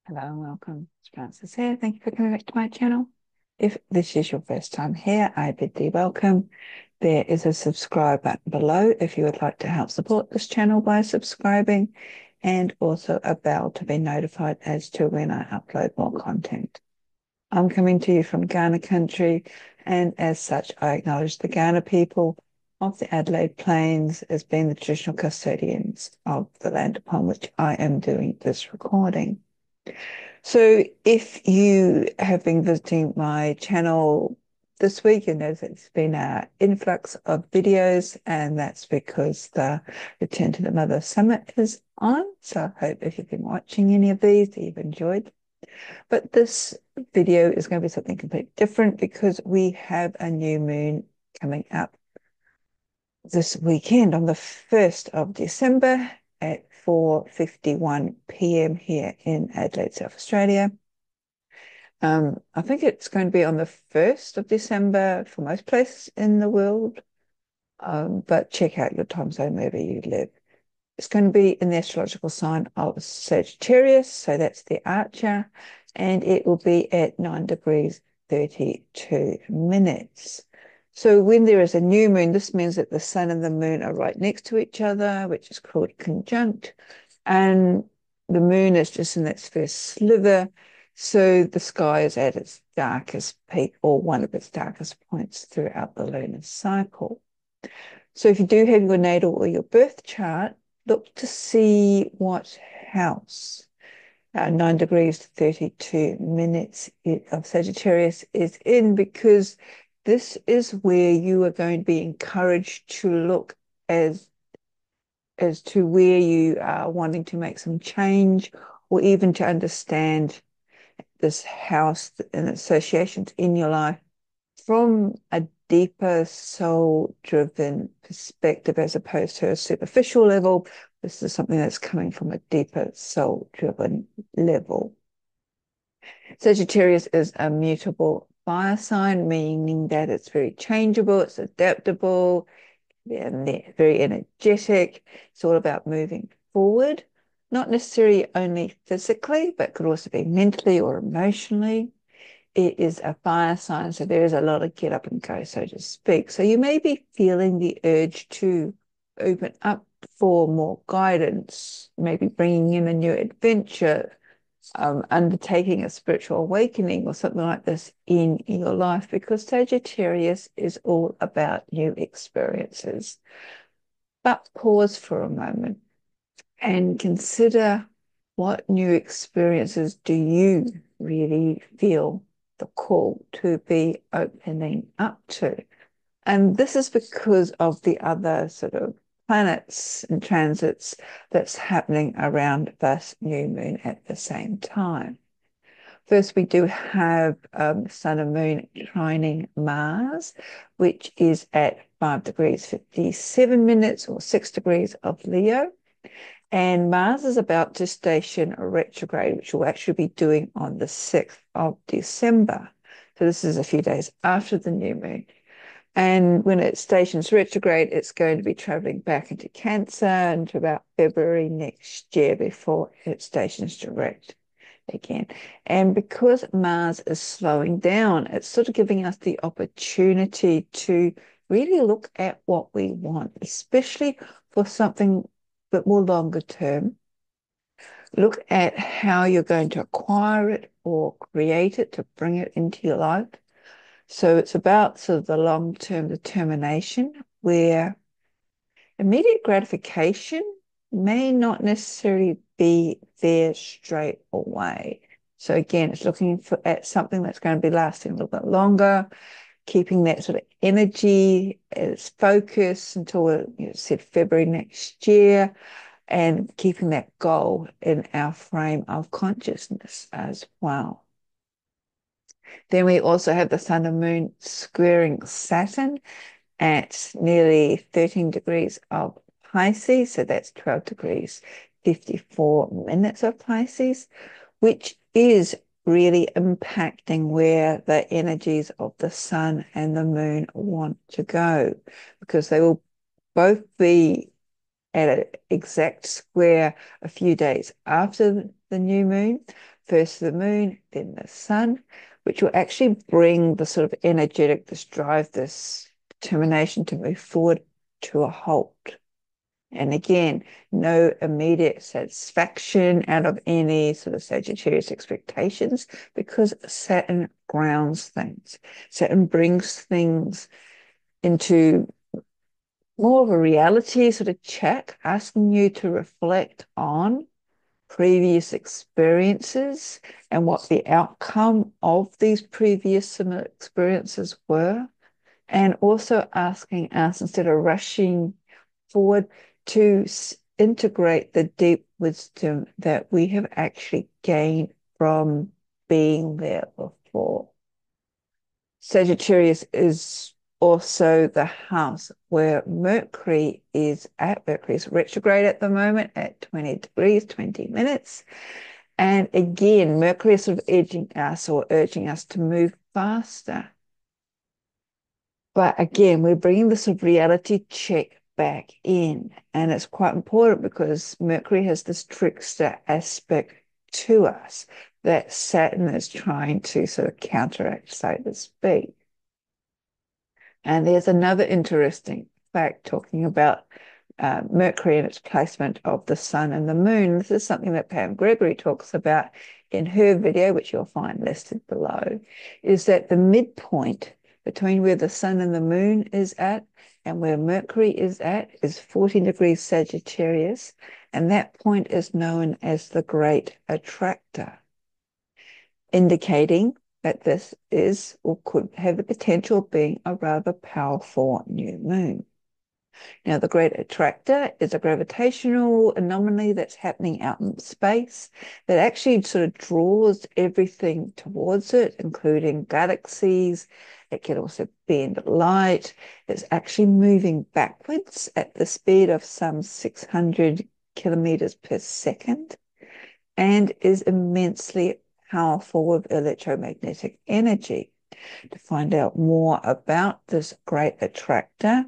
Hello and welcome. It's Francis here. Thank you for coming back to my channel. If this is your first time here, I bid thee welcome. There is a subscribe button below if you would like to help support this channel by subscribing, and also a bell to be notified as to when I upload more content. I'm coming to you from Ghana country, and as such, I acknowledge the Ghana people of the Adelaide Plains as being the traditional custodians of the land upon which I am doing this recording. So if you have been visiting my channel this week, you know that it's been an influx of videos, and that's because the Return to the Mother Summit is on. So I hope if you've been watching any of these that you've enjoyed. But this video is going to be something completely different because we have a new moon coming up this weekend on the 1st of December at 4:51 p.m. here in Adelaide, South Australia. I think it's going to be on the 1st of December for most places in the world, but check out your time zone wherever you live. It's going to be in the astrological sign of Sagittarius, so that's the Archer, and it will be at 9 degrees 32 minutes. So when there is a new moon, this means that the sun and the moon are right next to each other, which is called conjunct, and the moon is just in its first sliver, so the sky is at its darkest peak, or one of its darkest points throughout the lunar cycle. So if you do have your natal or your birth chart, look to see what house 9 degrees 32 minutes of Sagittarius is in, because this is where you are going to be encouraged to look as to where you are wanting to make some change, or even to understand this house and associations in your life from a deeper soul-driven perspective as opposed to a superficial level. This is something that's coming from a deeper soul-driven level. Sagittarius is a mutable fire sign, meaning that it's very changeable, it's adaptable, very energetic. It's all about moving forward, not necessarily only physically, but could also be mentally or emotionally. It is a fire sign, so there is a lot of get up and go, so to speak. So you may be feeling the urge to open up for more guidance, maybe bringing in a new adventure, undertaking a spiritual awakening or something like this in your life, because Sagittarius is all about new experiences. But pause for a moment and consider, what new experiences do you really feel the call to be opening up to? And this is because of the other sort of planets and transits that's happening around this new moon at the same time. First, we do have Sun and Moon trining Mars, which is at 5 degrees 57 minutes, or 6 degrees of Leo. And Mars is about to station retrograde, which we'll actually be doing on the 6th of December. So this is a few days after the new moon. And when it stations retrograde, it's going to be traveling back into Cancer into about February next year before it stations direct again. And because Mars is slowing down, it's sort of giving us the opportunity to really look at what we want, especially for something a bit more longer term. Look at how you're going to acquire it or create it to bring it into your life. So it's about sort of the long-term determination, where immediate gratification may not necessarily be there straight away. So again, it's looking at something that's going to be lasting a little bit longer, keeping that sort of energy as focus until, said February next year, and keeping that goal in our frame of consciousness as well. Then we also have the Sun and Moon squaring Saturn at nearly 13 degrees of Pisces. So that's 12 degrees 54 minutes of Pisces, which is really impacting where the energies of the Sun and the Moon want to go, because they will both be at an exact square a few days after the new moon. first the moon, then the sun, which will actually bring the sort of energetic, this drive, this determination to move forward to a halt. And again, no immediate satisfaction out of any sort of Sagittarius expectations because Saturn grounds things. Saturn brings things into more of a reality sort of check, asking you to reflect on previous experiences and what the outcome of these previous similar experiences were. And also asking us, instead of rushing forward, to integrate the deep wisdom that we have actually gained from being there before. Sagittarius is also the house where Mercury is at. Mercury is retrograde at the moment at 20 degrees, 20 minutes. And again, Mercury is sort of edging us or urging us to move faster. But again, we're bringing this sort of reality check back in. And it's quite important because Mercury has this trickster aspect to us that Saturn is trying to sort of counteract, so to speak. And there's another interesting fact talking about Mercury and its placement of the sun and the moon. This is something that Pam Gregory talks about in her video, which you'll find listed below, is that the midpoint between where the sun and the moon is at and where Mercury is at is 14 degrees Sagittarius, and that point is known as the Great Attractor, indicating that this is or could have the potential of being a rather powerful new moon. Now, the Great Attractor is a gravitational anomaly that's happening out in space that actually sort of draws everything towards it, including galaxies. It can also bend light. It's actually moving backwards at the speed of some 600 kilometers per second and is immensely powerful with electromagnetic energy. To find out more about this Great Attractor,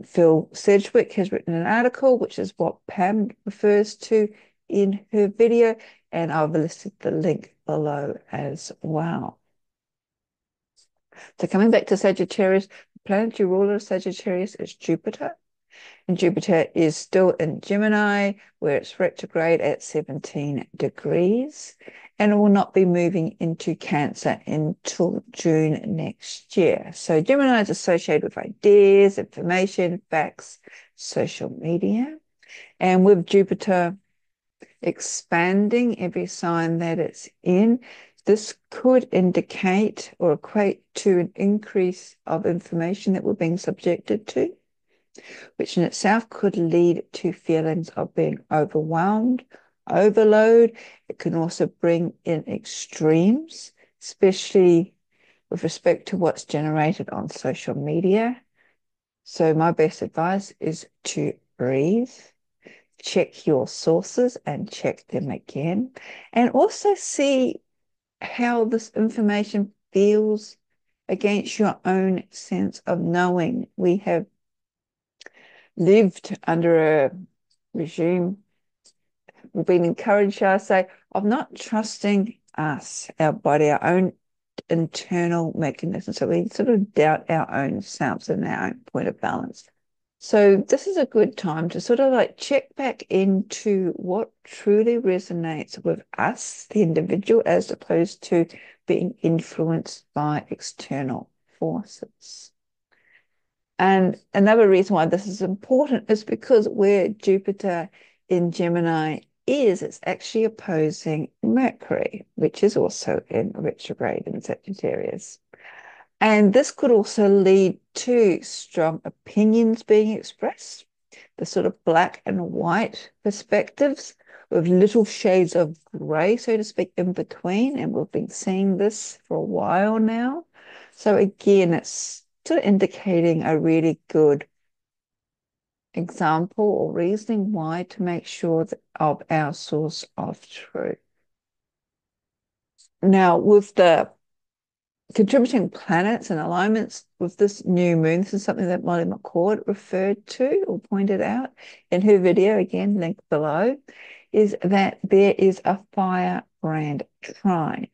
Phil Sedgwick has written an article, which is what Pam refers to in her video, and I've listed the link below as well. So coming back to Sagittarius, the planetary ruler of Sagittarius is Jupiter. And Jupiter is still in Gemini, where it's retrograde at 17 degrees, and it will not be moving into Cancer until June next year. So Gemini is associated with ideas, information, facts, social media. And with Jupiter expanding every sign that it's in, this could indicate or equate to an increase of information that we're being subjected to, which in itself could lead to feelings of being overwhelmed, overload. It can also bring in extremes, especially with respect to what's generated on social media. So my best advice is to breathe, check your sources and check them again, and also see how this information feels against your own sense of knowing. We have lived under a regime, we've been encouraged, shall I say, of not trusting us, our body, our own internal mechanisms. So we sort of doubt our own selves and our own point of balance. So this is a good time to sort of like check back into what truly resonates with us, the individual, as opposed to being influenced by external forces. And another reason why this is important is because where Jupiter in Gemini is, it's actually opposing Mercury, which is also in retrograde in Sagittarius. And this could also lead to strong opinions being expressed, the sort of black and white perspectives with little shades of gray, so to speak, in between. And we've been seeing this for a while now. So again, it's sort of indicating a really good example or reasoning why to make sure of our source of truth. Now, with the contributing planets and alignments with this new moon, this is something that Molly McCord referred to or pointed out in her video, again, linked below, is that there is a fire grand trine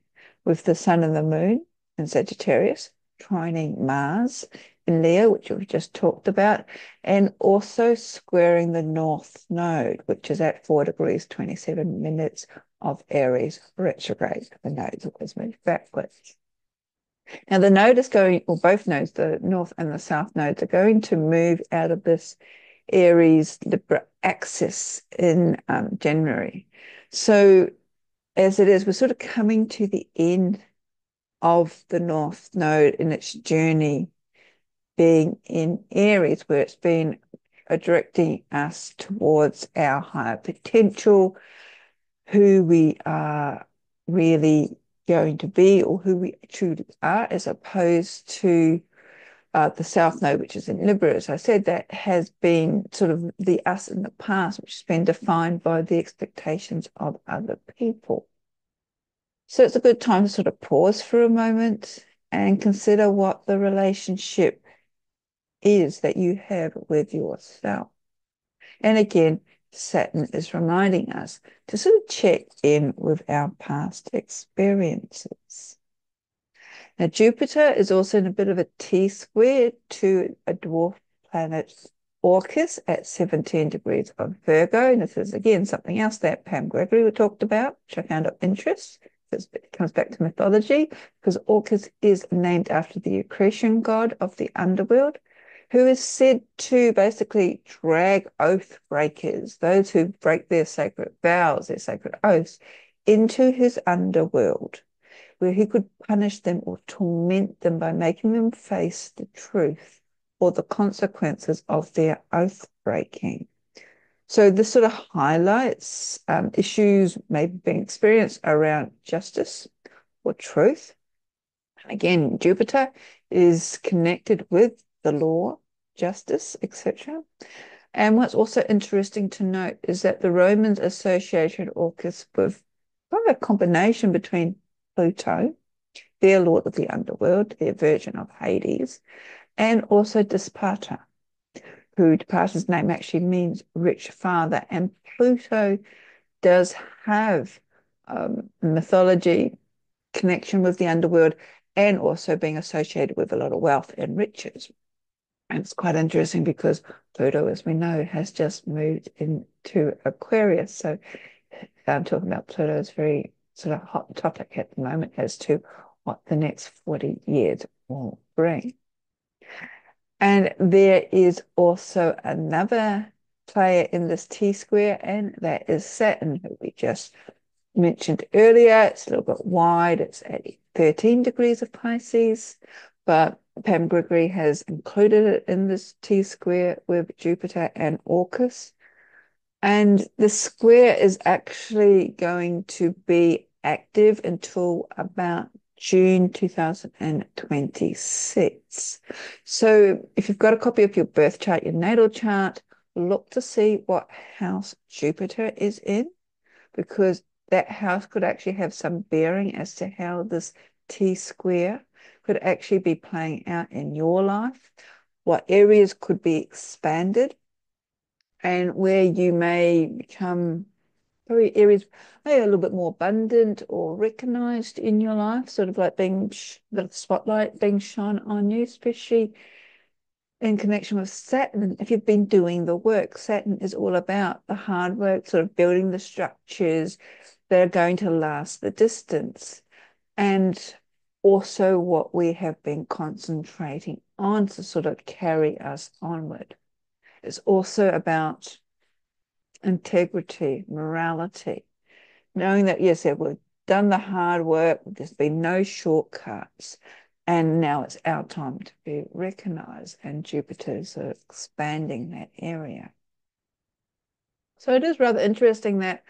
with the sun and the moon in Sagittarius, trining Mars in Leo, which we've just talked about, and also squaring the North Node, which is at 4 degrees 27 minutes of Aries retrograde. The nodes always move backwards. Now the node is going, or both nodes, the North and the South nodes, are going to move out of this Aries Libra axis in January. So as it is, we're sort of coming to the end of the North Node in its journey, being in Aries, where it's been directing us towards our higher potential, who we are really going to be, or who we truly are, as opposed to the South Node, which is in Libra. As I said, that has been sort of the us in the past, which has been defined by the expectations of other people. So it's a good time to sort of pause for a moment and consider what the relationship is that you have with yourself. And again, Saturn is reminding us to sort of check in with our past experiences. Now, Jupiter is also in a bit of a T-square to a dwarf planet Orcus at 17 degrees of Virgo. And this is, again, something else that Pam Gregory talked about, which I found of interest. It comes back to mythology, because Orcus is named after the Creation god of the underworld, who is said to basically drag oath breakers, those who break their sacred vows, their sacred oaths, into his underworld, where he could punish them or torment them by making them face the truth or the consequences of their oath breaking. So this sort of highlights issues maybe being experienced around justice or truth. And again, Jupiter is connected with the law, justice, etc. And what's also interesting to note is that the Romans associated Orcus with kind of a combination between Pluto, their lord of the underworld, their version of Hades, and also Dispata, who Dispata's name actually means rich father. And Pluto does have mythology connection with the underworld, and also being associated with a lot of wealth and riches. And it's quite interesting because Pluto, as we know, has just moved into Aquarius. So I'm talking about Pluto is very sort of hot topic at the moment as to what the next 40 years will bring. And there is also another player in this T-square, and that is Saturn, who we just mentioned earlier. It's a little bit wide. It's at 13 degrees of Pisces, but Pam Gregory has included it in this T-square with Jupiter and Orcus. And the square is actually going to be active until about June 2026. So if you've got a copy of your birth chart, your natal chart, look to see what house Jupiter is in, because that house could actually have some bearing as to how this T-square could actually be playing out in your life, what areas could be expanded, and where you may become probably areas maybe a little bit more abundant or recognized in your life, sort of like being the spotlight being shone on you, especially in connection with Saturn. If you've been doing the work, Saturn is all about the hard work, sort of building the structures that are going to last the distance, and also what we have been concentrating on to sort of carry us onward. It's also about integrity, morality, knowing that, yes, we've done the hard work, there's been no shortcuts, and now it's our time to be recognized, and Jupiter's expanding that area. So it is rather interesting that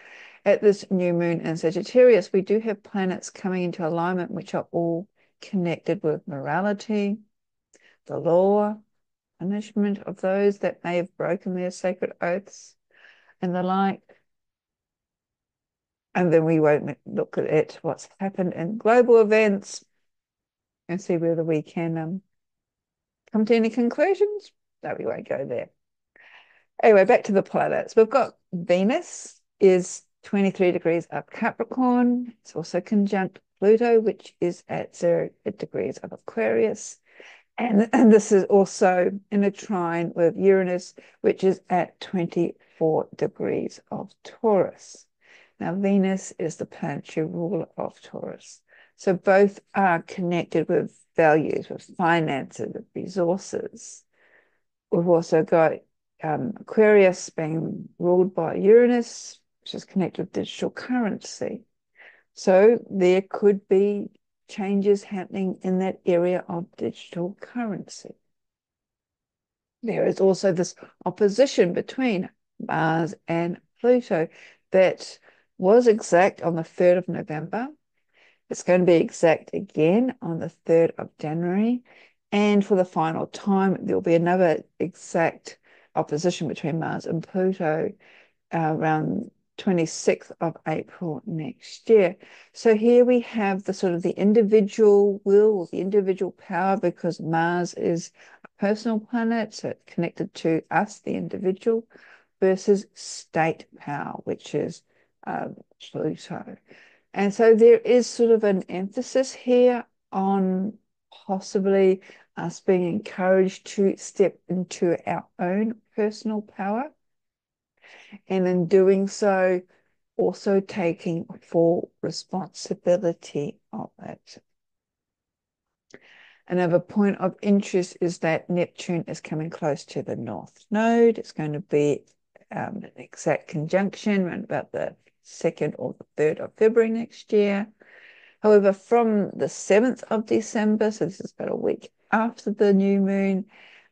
at this new moon in Sagittarius, we do have planets coming into alignment, which are all connected with morality, the law, punishment of those that may have broken their sacred oaths, and the like. And then we won't look at it, what's happened in global events, and see whether we can come to any conclusions. No, we won't go there. Anyway, back to the planets. We've got Venus is 23 degrees of Capricorn. It's also conjunct Pluto, which is at 0 degrees of Aquarius. And this is also in a trine with Uranus, which is at 24 degrees of Taurus. Now, Venus is the planetary ruler of Taurus. So both are connected with values, with finances, with resources. We've also got Aquarius being ruled by Uranus, which is connected with digital currency. So there could be changes happening in that area of digital currency. There is also this opposition between Mars and Pluto that was exact on the 3rd of November. It's going to be exact again on the 3rd of January. And for the final time, there'll be another exact opposition between Mars and Pluto around 26th of April next year. So here we have the sort of the individual will, the individual power, because Mars is a personal planet, so it's connected to us, the individual, versus state power, which is Pluto. And so there is sort of an emphasis here on possibly us being encouraged to step into our own personal power. And in doing so, also taking full responsibility of it. Another point of interest is that Neptune is coming close to the North Node. It's going to be an exact conjunction around about the 2nd or the 3rd of February next year. However, from the 7th of December, so this is about a week after the new moon,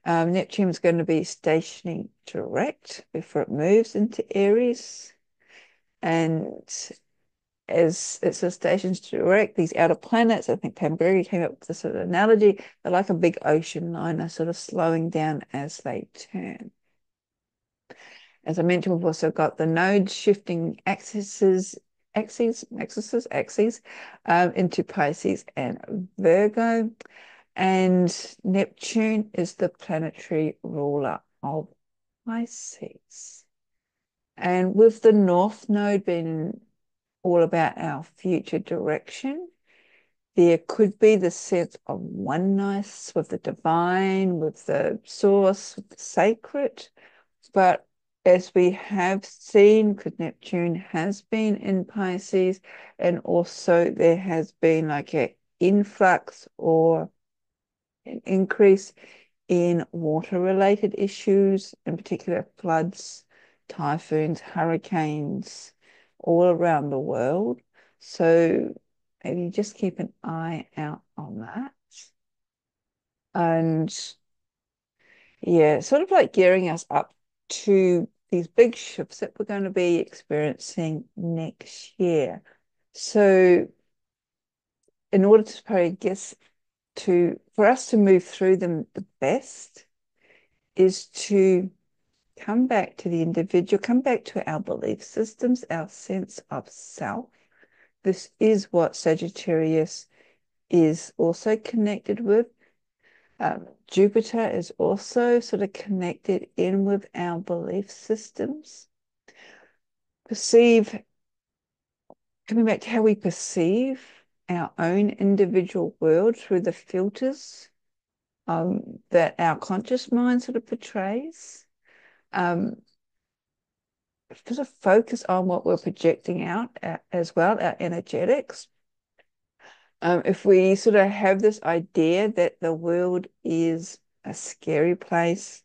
Neptune is going to be stationing direct before it moves into Aries. And as it's a stations direct, these outer planets, I think Pamberry came up with this sort of analogy, they're like a big ocean liner, sort of slowing down as they turn. As I mentioned, we've also got the nodes shifting axes into Pisces and Virgo. And Neptune is the planetary ruler of Pisces. And with the North Node being all about our future direction, there could be the sense of oneness with the divine, with the source, with the sacred. But as we have seen, because Neptune has been in Pisces, and also there has been like an influx or an increase in water-related issues, in particular floods, typhoons, hurricanes, all around the world. So maybe just keep an eye out on that. And yeah, sort of like gearing us up to these big shifts that we're going to be experiencing next year. So in order to probably guess for us to move through them the best is to come back to the individual, come back to our belief systems, our sense of self. This is what Sagittarius is also connected with. Jupiter is also sort of connected in with our belief systems. Coming back to how we perceive our own individual world through the filters that our conscious mind sort of portrays. Sort of focus on what we're projecting out as well, our energetics. If we sort of have this idea that the world is a scary place,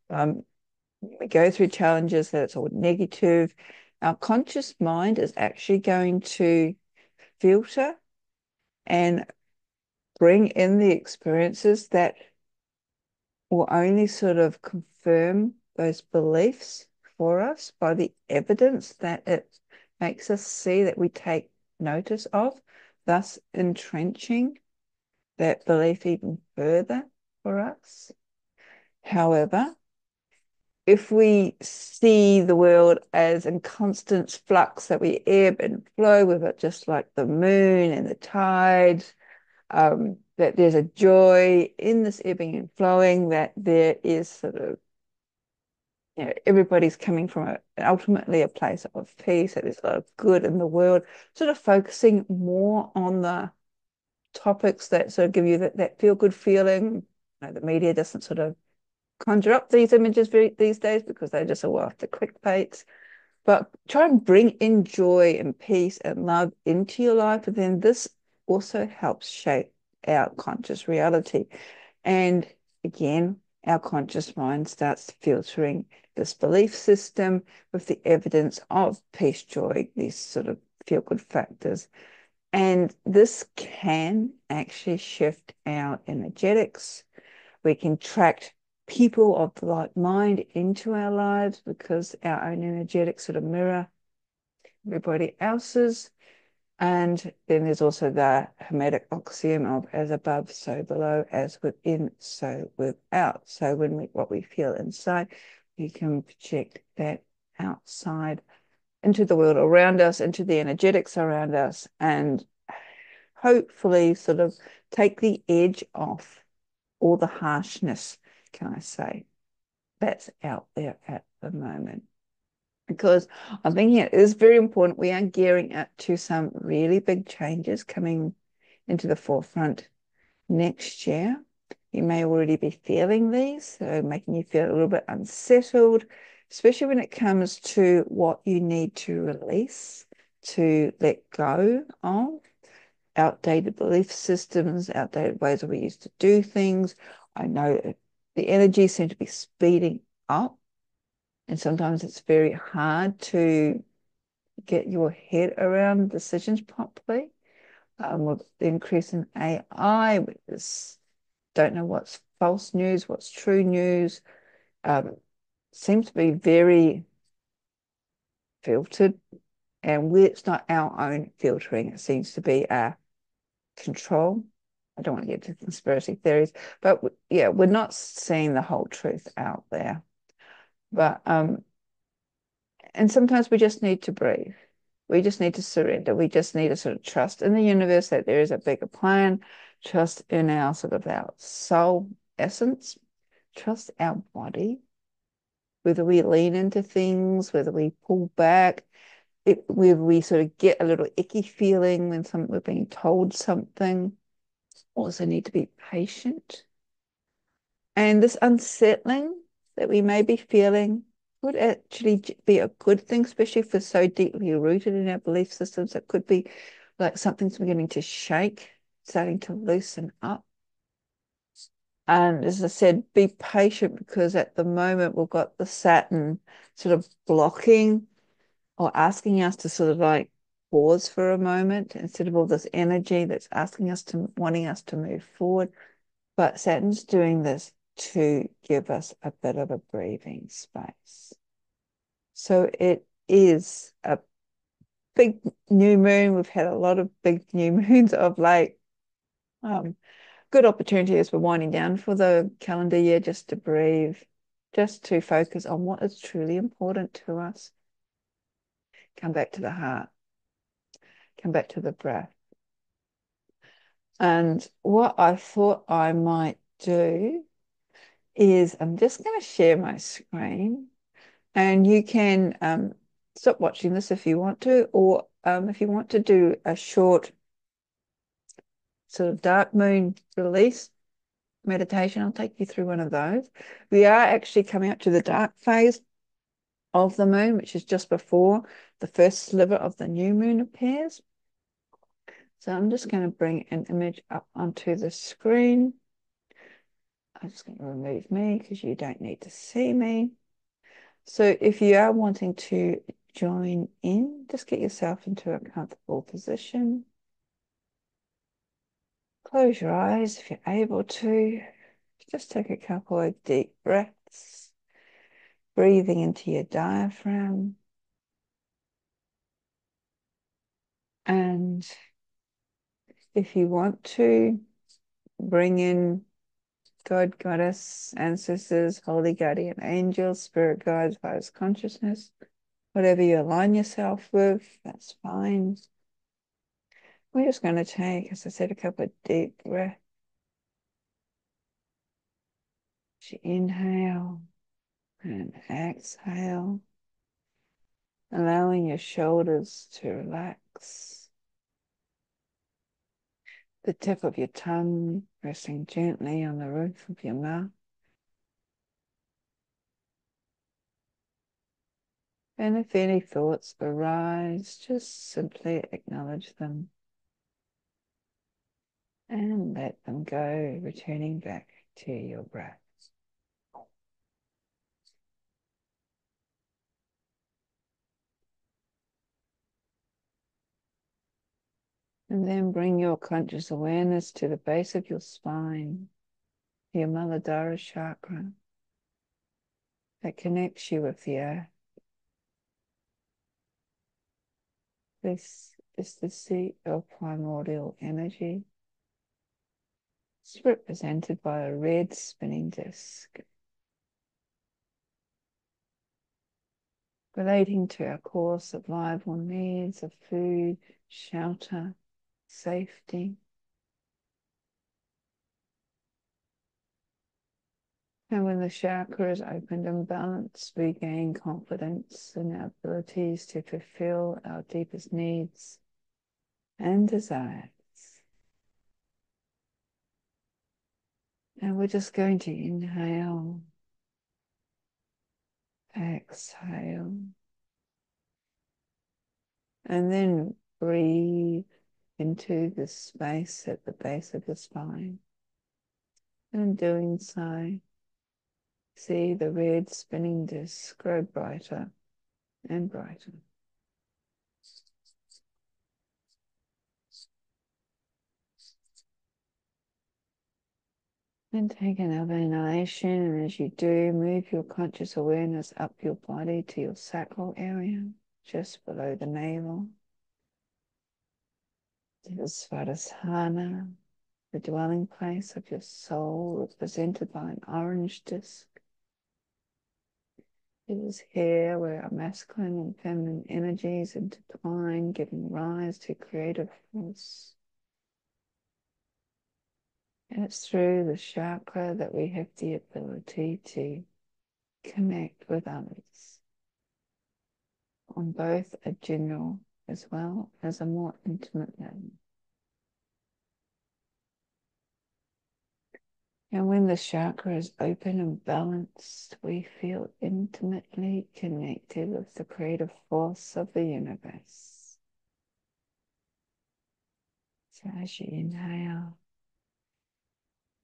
we go through challenges that it's all negative, our conscious mind is actually going to filter and bring in the experiences that will only sort of confirm those beliefs for us by the evidence that it makes us see, that we take notice of, thus entrenching that belief even further for us. However, if we see the world as in constant flux, that we ebb and flow with it, just like the moon and the tides, that there's a joy in this ebbing and flowing, that there is sort of everybody's coming from ultimately a place of peace, that there's a lot of good in the world, sort of focusing more on the topics that sort of give you that feel good feeling. The media doesn't sort of conjure up these images these days because they're just all after clickbaits. But try and bring in joy and peace and love into your life. And then this also helps shape our conscious reality. And again, our conscious mind starts filtering this belief system with the evidence of peace, joy, these sort of feel-good factors. And this can actually shift our energetics. We can attract people of the like mind into our lives because our own energetics sort of mirror everybody else's. And then there's also the Hermetic axiom of as above, so below, as within, so without. So what we feel inside, we can project that outside into the world around us, into the energetics around us, and hopefully sort of take the edge off all the harshness, can I say, that's out there at the moment. Because I'm thinking it is very important. We are gearing up to some really big changes coming into the forefront next year. You may already be feeling these, so making you feel a little bit unsettled, especially when it comes to what you need to release, to let go of outdated belief systems, outdated ways that we used to do things. I know the energy seems to be speeding up, and sometimes it's very hard to get your head around decisions properly. With the increase in AI, we just don't know what's false news, what's true news. Seems to be very filtered, and it's not our own filtering. It seems to be our control. I don't want to get into conspiracy theories, but yeah, we're not seeing the whole truth out there. But and sometimes we just need to breathe. We just need to surrender. We just need to sort of trust in the universe that there is a bigger plan, trust in our sort of our soul essence, trust our body, whether we lean into things, whether we pull back, whether we sort of get a little icky feeling when we're being told something. Also need to be patient. And this unsettling that we may be feeling would actually be a good thing, especially if we're so deeply rooted in our belief systems. It could be like something's beginning to shake, starting to loosen up. And as I said, be patient because at the moment we've got the Saturn sort of blocking or asking us to sort of like pause for a moment instead of all this energy that's asking us to, wanting us to move forward. But Saturn's doing this to give us a bit of a breathing space. So it is a big new moon. We've had a lot of big new moons of late. Good opportunity as we're winding down for the calendar year just to breathe, just to focus on what is truly important to us. Come back to the heart, come back to the breath. And what I thought I might do is I'm just going to share my screen, and you can stop watching this if you want to, or if you want to do a short sort of dark moon release meditation, I'll take you through one of those. We are actually coming up to the dark phase of the moon, which is just before the first sliver of the new moon appears. So I'm just going to bring an image up onto the screen. I'm just going to remove me because you don't need to see me. So if you are wanting to join in, just get yourself into a comfortable position. Close your eyes if you're able to. Just take a couple of deep breaths, breathing into your diaphragm. And if you want to, bring in God, Goddess, ancestors, holy guardian angels, spirit guides, highest consciousness, whatever you align yourself with, that's fine. We're just going to take, as I said, a couple of deep breaths. As you inhale, And exhale, allowing your shoulders to relax. The tip of your tongue resting gently on the roof of your mouth. And if any thoughts arise, just simply acknowledge them and let them go, returning back to your breath. And then bring your conscious awareness to the base of your spine, your Muladhara chakra, that connects you with the earth. This is the seat of primordial energy. It's represented by a red spinning disc, relating to our core survival needs of food, shelter, safety. And when the chakra is opened and balanced, we gain confidence in our abilities to fulfill our deepest needs and desires. And we're just going to inhale, exhale, and then breathe into the space at the base of the spine. And in doing so, see the red spinning disc grow brighter and brighter. And take another inhalation, and as you do, move your conscious awareness up your body to your sacral area, just below the navel, to the Svadhisthana, the dwelling place of your soul, represented by an orange disc. It is here where our masculine and feminine energies intertwine, giving rise to creative force. And it's through the chakra that we have the ability to connect with others on both a general as well as a more intimate level. And when the chakra is open and balanced, we feel intimately connected with the creative force of the universe. So as you inhale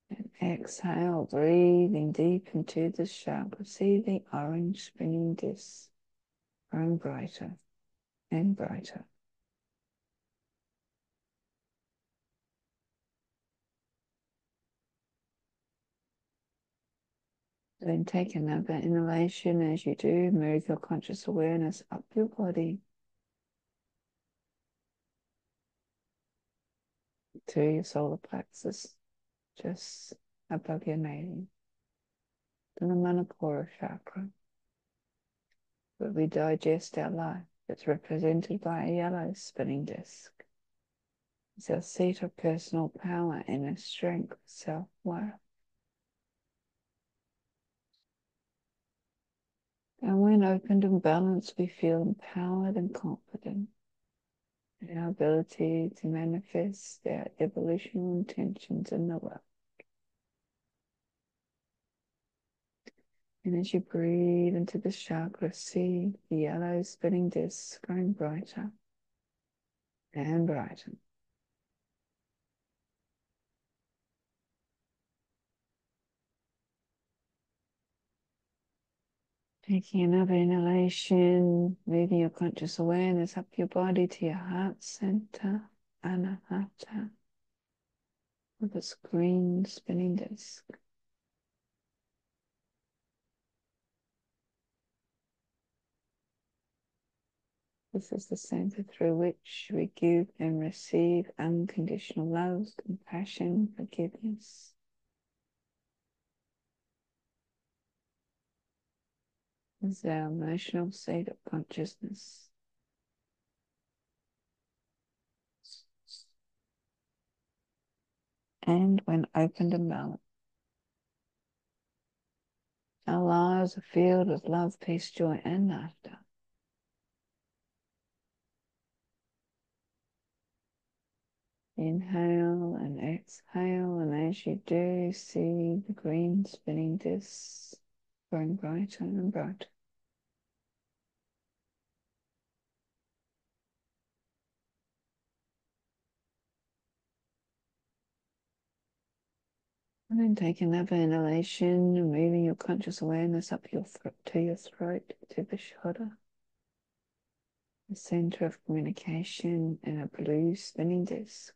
and exhale, breathing deep into the chakra, see the orange spinning disc growing brighter and brighter. Then take another inhalation. As you do, move your conscious awareness up your body to your solar plexus, just above your navel, to the Manipura chakra, where we digest our life. It's represented by a yellow spinning disc. It's our seat of personal power, inner strength, self-worth. And when opened and balanced, we feel empowered and confident in our ability to manifest our evolutionary intentions in the world. And as you breathe into the chakra, see the yellow spinning disc growing brighter and brighter. Taking another inhalation, moving your conscious awareness up your body to your heart center, Anahata, with its green spinning disc. This is the center through which we give and receive unconditional love, compassion, forgiveness. This is our emotional state of consciousness. And when opened and balanced, Our lives are filled with love, peace, joy, and laughter. Inhale and exhale, and as you do, see the green spinning discs growing brighter and brighter. And then take another inhalation and moving your conscious awareness up your to your throat, to the shoulder, the center of communication, and a blue spinning disc.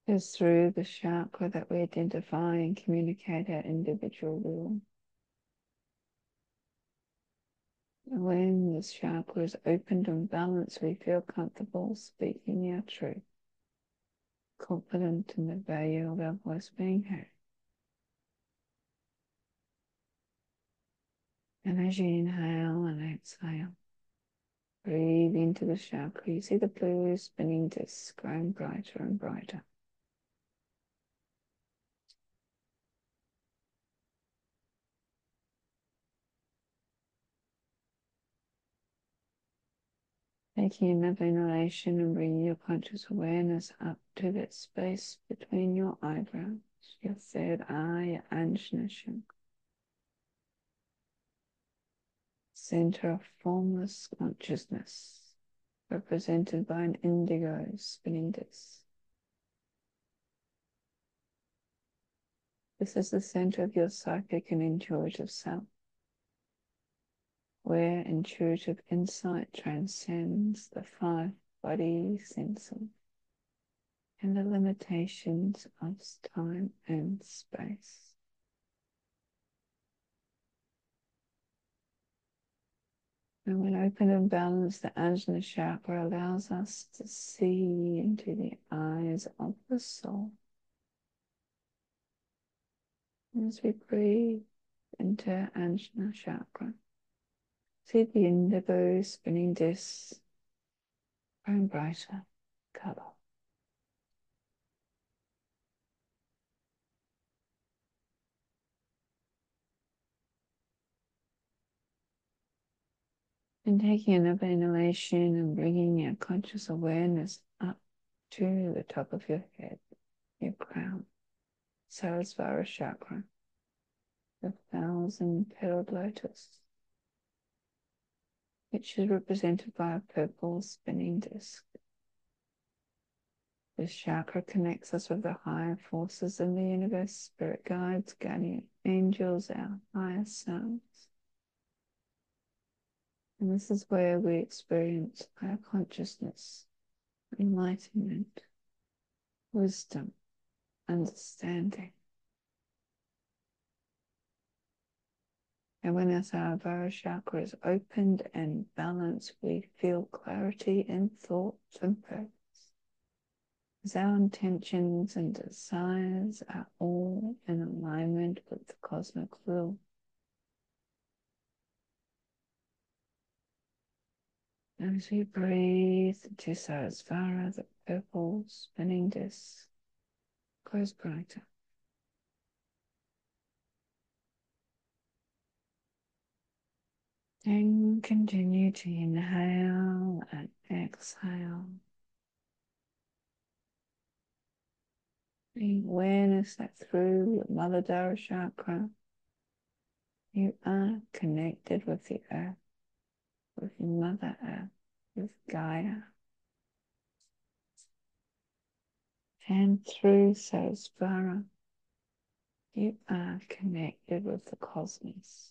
It's through the chakra that we identify and communicate our individual will. And when this chakra is opened and balanced, we feel comfortable speaking our truth, confident in the value of our voice being heard. And as you inhale and exhale, breathe into the chakra. You see the blue spinning disc growing brighter and brighter. Taking another inhalation and bringing your conscious awareness up to that space between your eyebrows, your third eye, your Ajna chakra. Center of formless consciousness, represented by an indigo spinning disc. This is the center of your psychic and intuitive self, where intuitive insight transcends the five body senses and the limitations of time and space. And when open and balanced, the Ajna chakra allows us to see into the eyes of the soul. And as we breathe into Ajna chakra, see the indigo spinning disc growing brighter color. And taking another inhalation and bringing your conscious awareness up to the top of your head, your crown, Sarasvara chakra, the 1,000-petaled lotus, which is represented by a purple spinning disc. This chakra connects us with the higher forces in the universe, spirit guides, guardian angels, our higher selves. And this is where we experience higher consciousness, enlightenment, wisdom, understanding. And when our Sarasvara chakra is opened and balanced, we feel clarity in thoughts and purpose, as our intentions and desires are all in alignment with the cosmic will. As we breathe into Sarasvara, the purple spinning disc grows brighter. And continue to inhale and exhale. The awareness that through your Muladhara chakra, you are connected with the earth, with Mother Earth, with Gaia. And through Sarasvara, you are connected with the cosmos,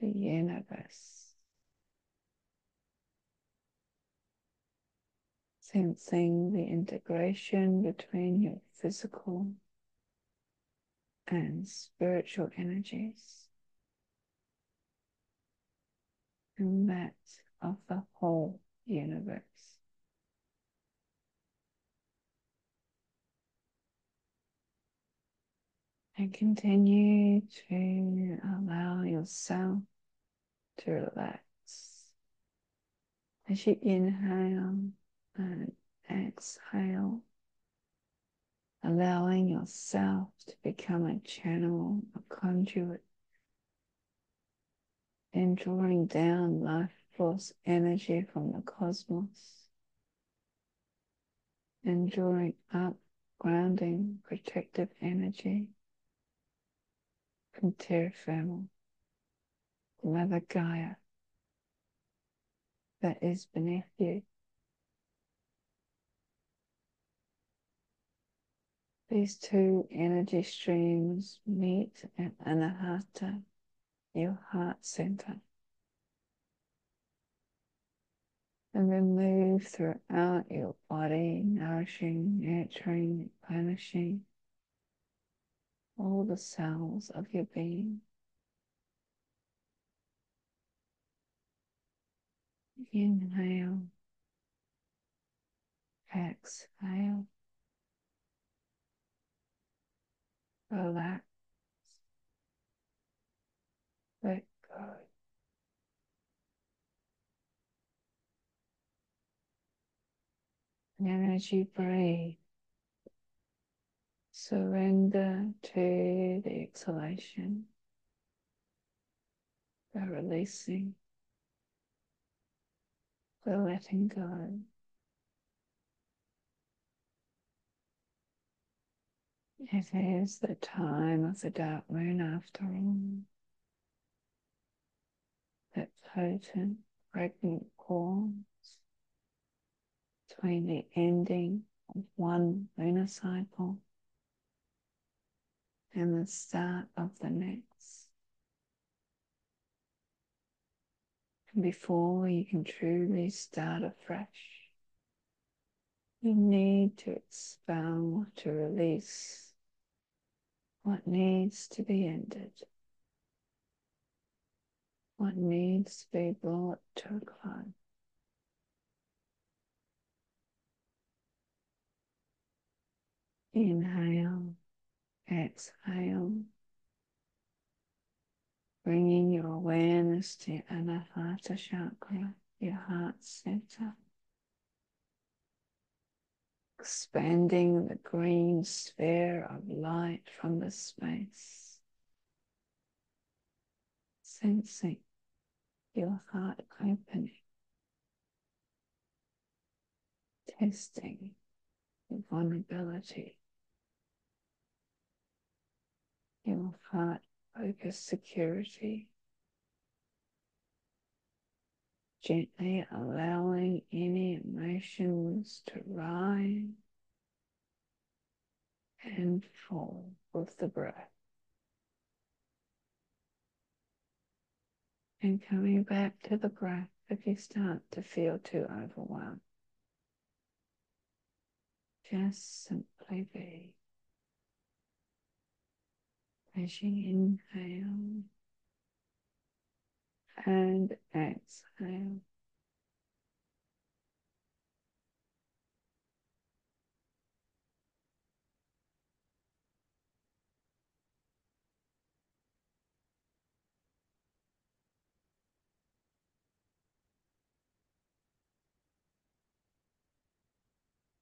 the universe. Sensing the integration between your physical and spiritual energies, and that of the whole universe. And continue to allow yourself to relax as you inhale and exhale. allowing yourself to become a channel, a conduit, and drawing down life force energy from the cosmos and drawing up grounding protective energy from terra firma, Mother Gaia, that is beneath you. These two energy streams meet at Anahata, your heart center, and then move throughout your body, nourishing, nurturing, replenishing all the cells of your being. Inhale, exhale, relax, let go. And as you breathe, surrender to the exhalation, the releasing, the letting go. It is the time of the dark moon after all. That potent, pregnant pause between the ending of one lunar cycle and the start of the next. And before you can truly start afresh, you need to expel, to release what needs to be ended, what needs to be brought to a close. Inhale, exhale, bringing your awareness to your Anahata chakra, your heart center, expanding the green sphere of light from the space, sensing your heart opening, testing your vulnerability, your heart focused security, gently allowing any emotions to rise and fall with the breath. And coming back to the breath if you start to feel too overwhelmed. Just simply be. As you inhale and exhale.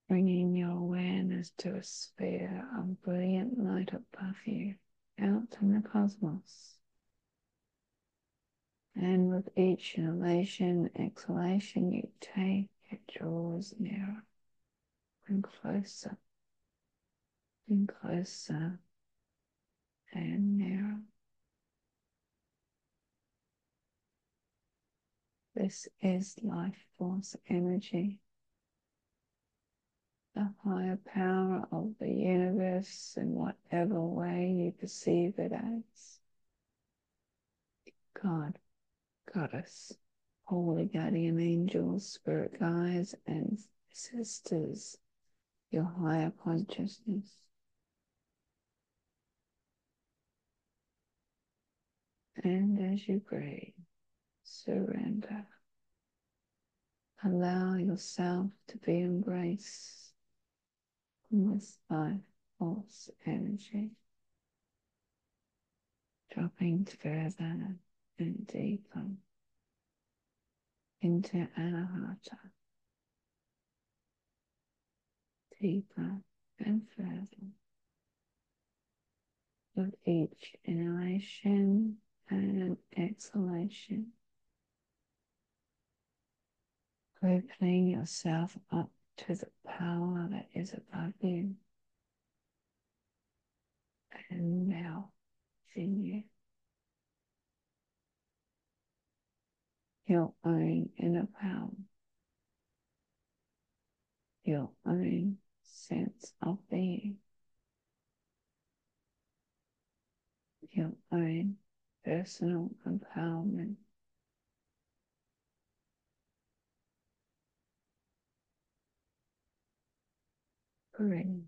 Bringing your awareness to a sphere of brilliant light above you, out in the cosmos. And with each inhalation, exhalation you take, it draws nearer and closer and closer and nearer. This is life force energy, the higher power of the universe in whatever way you perceive it as. God, Goddess, holy guardian angels, spirit guides and sisters, your higher consciousness. And as you breathe, surrender. Allow yourself to be embraced in this life force energy, dropping further and deeper into Anahata, deeper and further with each inhalation and exhalation, opening yourself up to the power that is above you and now within you. Your own inner power, your own sense of being, your own personal empowerment. Breathe,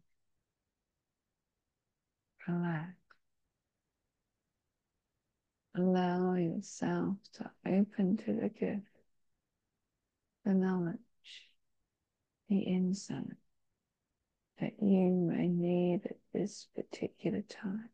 relax, allow yourself to open to the gift, the knowledge, the insight that you may need at this particular time.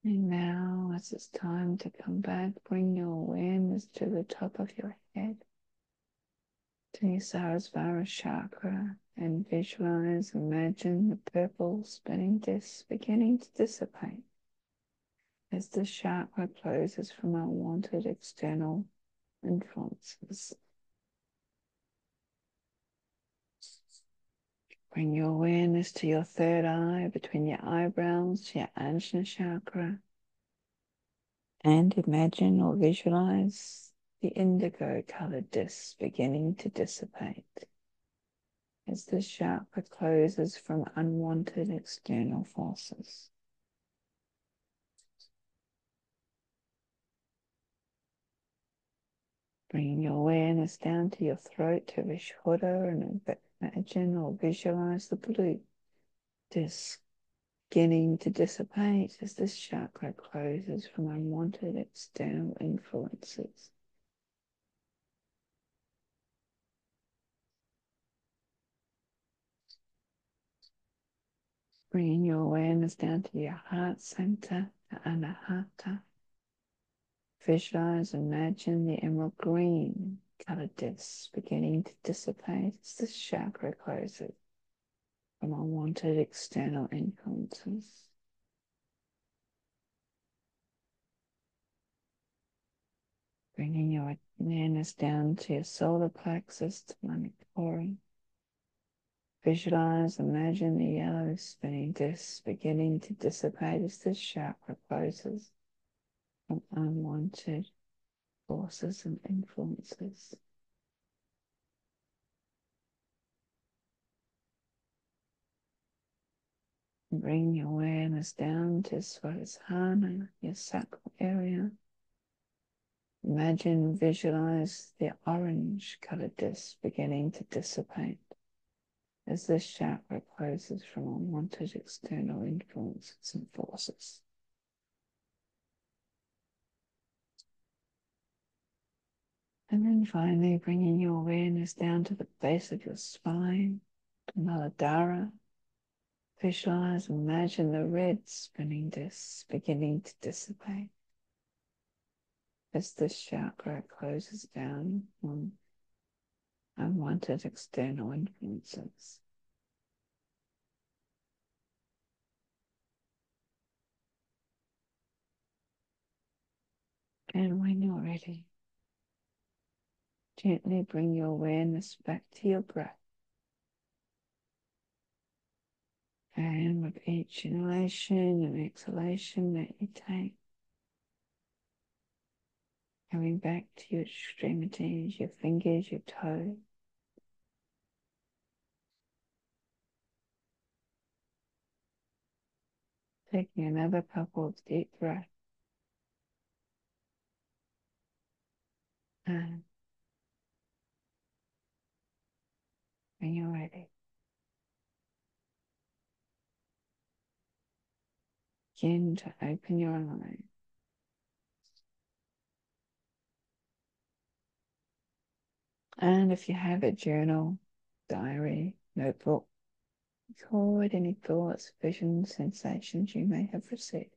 And now, as it's time to come back, bring your awareness to the top of your head, to your Sarasvara chakra, and visualize, imagine the purple spinning disc beginning to dissipate as the chakra closes from unwanted external influences. Bring your awareness to your third eye, between your eyebrows, to your Ajna chakra, and imagine or visualize the indigo colored disc beginning to dissipate as the chakra closes from unwanted external forces. Bring your awareness down to your throat, to Vishuddha, and imagine or visualize the blue disc beginning to dissipate as this chakra closes from unwanted external influences. Bringing your awareness down to your heart center, the Anahata. Visualize, imagine the emerald green colored disc beginning to dissipate as this chakra closes from unwanted external influences. Bringing your awareness down to your solar plexus, to Manipuri. Visualize, imagine the yellow spinning disc beginning to dissipate as this chakra closes from unwanted forces and influences. Bring your awareness down to Swadhisthana, your sacral area. Imagine, visualize the orange colored disc beginning to dissipate as this chakra closes from unwanted external influences and forces. And then finally, bringing your awareness down to the base of your spine, to Muladhara. Visualize, imagine the red spinning disc beginning to dissipate as this chakra closes down on unwanted external influences. And when you're ready, gently bring your awareness back to your breath. And with each inhalation and exhalation that you take, coming back to your extremities, your fingers, your toes. Taking another couple of deep breaths. And when you're ready, begin to open your eyes. And if you have a journal, diary, notebook, record any thoughts, visions, sensations you may have received.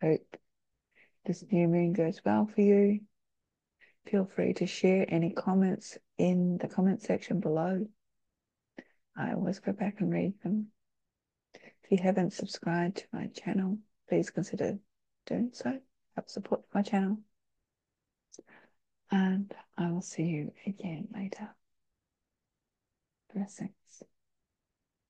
Hope this new moon goes well for you. Feel free to share any comments in the comment section below. I always go back and read them. If you haven't subscribed to my channel, please consider doing so. Help support my channel. And I will see you again later. Blessings.